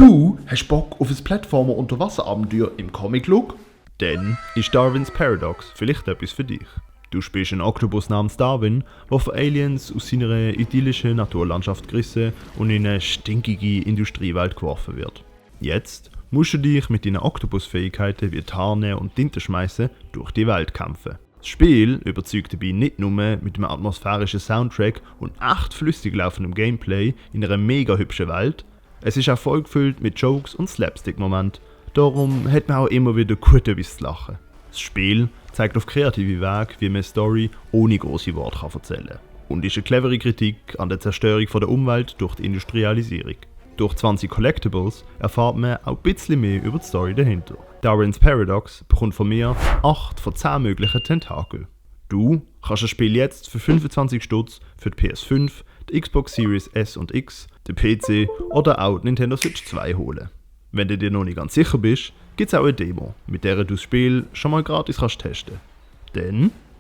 Du hast Bock auf ein Plattformer-Unterwasserabenteuer im Comic-Look? Dann ist Darwins Paradox vielleicht etwas für dich. Du spielst einen Oktopus namens Darwin, der von Aliens aus seiner idyllischen Naturlandschaft gerissen und in eine stinkige Industriewelt geworfen wird. Jetzt musst du dich mit deinen Oktopus-Fähigkeiten wie Tarnen und Tinte schmeißen durch die Welt kämpfen. Das Spiel überzeugt dabei nicht nur mit einem atmosphärischen Soundtrack und echt flüssig laufendem Gameplay in einer mega hübschen Welt, es ist auch vollgefüllt mit Jokes und Slapstick-Momenten, darum hat man auch immer wieder gut etwas zu lachen. Das Spiel zeigt auf kreative Wege, wie man eine Story ohne große Worte erzählen kann. Und ist eine clevere Kritik an der Zerstörung der Umwelt durch die Industrialisierung. Durch 20 Collectibles erfahrt man auch ein bisschen mehr über die Story dahinter. Darwins Paradox bekommt von mir 8 von 10 möglichen Tentakel. Du kannst das Spiel jetzt für 25 Stutz für die PS5, die Xbox Series S und X, den PC oder auch die Nintendo Switch 2 holen. Wenn du dir noch nicht ganz sicher bist, gibt es auch eine Demo, mit der du das Spiel schon mal gratis testen kannst. Dann